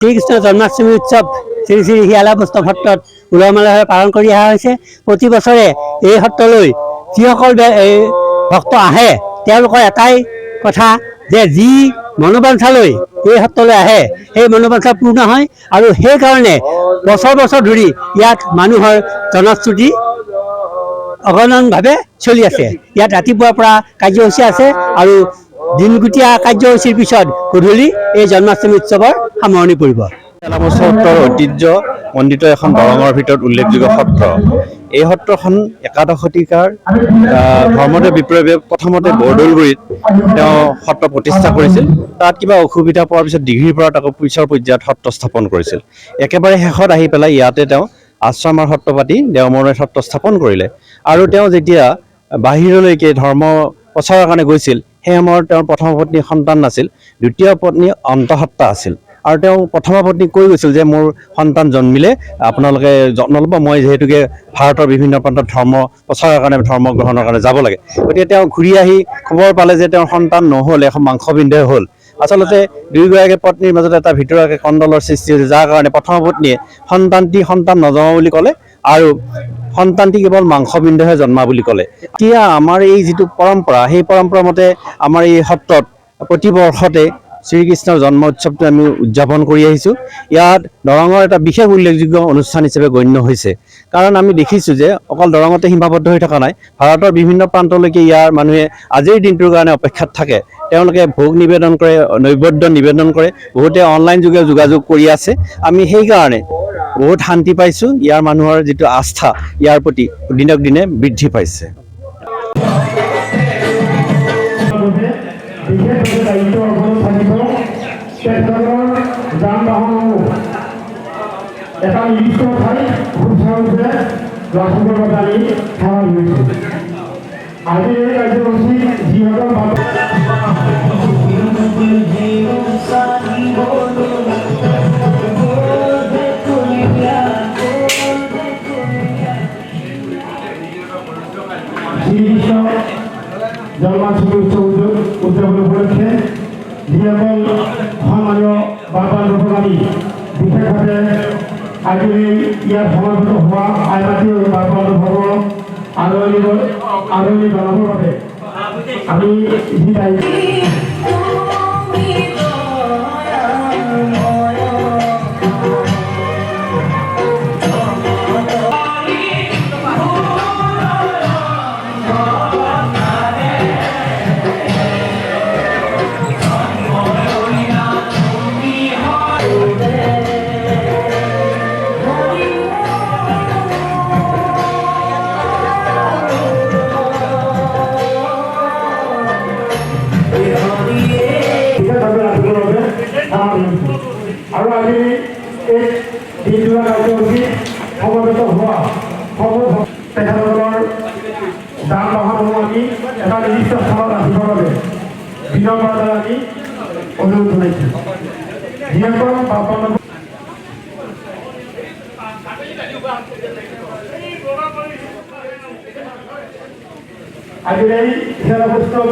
শ্ৰীকৃষ্ণ জন্মাষ্টমী উৎসৱ শ্ৰী শ্ৰী শিয়ালা বৈষ্ণৱ সত্ৰত উলহ মালহেৰে পালন কৰি অহা হৈছে। প্ৰতি বছৰে এই সত্ৰলৈ যিসকল ভক্ত আহে তেওঁলোকৰ এটাই কথা যে যি মনোবাঞ্ছা লৈ এই সত্ৰলৈ আহে সেই মনোবাঞ্ছা পূৰ্ণ হয় আৰু সেইকাৰণে বছৰ বছৰ ধৰি ইয়াত মানুহৰ জনশ্ৰুতি অগণনভাৱে চলি আছে। ইয়াত ৰাতিপুৱাৰ পৰা কাৰ্যসূচী আছে আৰু দিনগুটীয়া কাৰ্যসূচীৰ পিছত গধূলি এই জন্মাষ্টমী উৎসৱৰ সামৰণি পৰিব। সত্ৰৰ ঐতিহ্য মণ্ডিত এখন দৰঙৰ ভিতৰত উল্লেখযোগ্য সত্ৰ। এই সত্ৰখন একাদশ শতিকাৰ ধৰ্মদেৱ বিপ্লৱীয়ে প্ৰথমতে বৰদৌলগুৰিত তেওঁ সত্ৰ প্ৰতিষ্ঠা কৰিছিল। তাত কিবা অসুবিধা পোৱাৰ পিছত দিঘিৰ পৰা আকৌ পিছৰ পৰ্যায়ত সত্ৰ স্থাপন কৰিছিল। একেবাৰে শেষত আহি পেলাই ইয়াতে তেওঁ আশ্ৰমৰ সত্ৰ পাতি দেওমৰলৈ সত্ৰ স্থাপন কৰিলে। আৰু তেওঁ যেতিয়া বাহিৰলৈকে ধৰ্ম প্ৰচাৰৰ কাৰণে গৈছিল সেই সময়ত তেওঁৰ প্ৰথম পত্নীৰ সন্তান নাছিল, দ্বিতীয় পত্নী অন্তঃসত্ত্বা আছিল। আৰু তেওঁ প্ৰথম পত্নীক কৈ গৈছিল যে মোৰ সন্তান জন্মিলে আপোনালোকে যত্ন ল'ব, মই যিহেতুকে ভাৰতৰ বিভিন্ন প্ৰান্তত ধৰ্ম প্ৰচাৰৰ কাৰণে ধৰ্ম গ্ৰহণৰ কাৰণে যাব লাগে। গতিকে তেওঁ ঘূৰি আহি খবৰ পালে যে তেওঁৰ সন্তান নহ'ল, এখন মাংসপিণ্ডই হ'ল। আচলতে দুয়োগৰাকী পত্নীৰ মাজত এটা ভিতৰুৱাকৈ কণ্ডলৰ সৃষ্টি হৈছে, যাৰ কাৰণে প্ৰথম পত্নীয়ে সন্তান নজন্মা বুলি ক'লে আৰু সন্তানটি কেৱল মাংসপিণ্ডহে জন্মা বুলি ক'লে। এতিয়া আমাৰ এই যিটো পৰম্পৰা সেই পৰম্পৰা মতে আমাৰ এই সত্ৰত প্ৰতি বৰ্ষতে শ্ৰীকৃষ্ণৰ জন্ম উৎসৱটো আমি উদযাপন কৰি আহিছোঁ। ইয়াত দৰঙৰ এটা বিশেষ উল্লেখযোগ্য অনুষ্ঠান হিচাপে গণ্য হৈছে, কাৰণ আমি দেখিছোঁ যে অকল দৰঙতে সীমাবদ্ধ হৈ থকা নাই, ভাৰতৰ বিভিন্ন প্ৰান্তলৈকে ইয়াৰ মানুহে আজিৰ দিনটোৰ কাৰণে অপেক্ষাত থাকে। তেওঁলোকে ভোগ নিবেদন কৰে, নৈবেদ্য নিবেদন কৰে, বহুতে অনলাইন যোগে যোগাযোগ কৰি আছে। আমি সেইকাৰণে বহুত শান্তি পাইছোঁ। ইয়াৰ মানুহৰ যিটো আস্থা ইয়াৰ প্ৰতি দিনক দিনে বৃদ্ধি পাইছে। এটা নিৰ্দিষ্ট ঠাইত সুচাৰুৰূপে ৰাজহুৱা বাতৰি সেৱা কৰিছে। আজি এই কাৰ্যসূচী যিসকল শ্ৰীকৃষ্ণ জন্মাষ্টমী উৎসৱ উদযাপন উপলক্ষে যিসকল সন্মানীয় বাবা লোকগামী বিশেষভাৱে আজি ইয়াত সমাগত হোৱা আইমাতী বাবা আদৰণি জনাবৰ বাবে আমি আৰু আজি এই দিনজোৰা কাৰ্যসূচীত সমবেত হোৱা তেখেতসকলৰ যান বাহনসমূহ আমি এটা নিৰ্দিষ্ট স্থানত ৰাখিবৰ বাবে বিনম্ৰতাৰে আমি অনুৰোধ জনাইছোঁ। যিসকল আজিৰ এই শিয়ালা বৈষ্ণৱ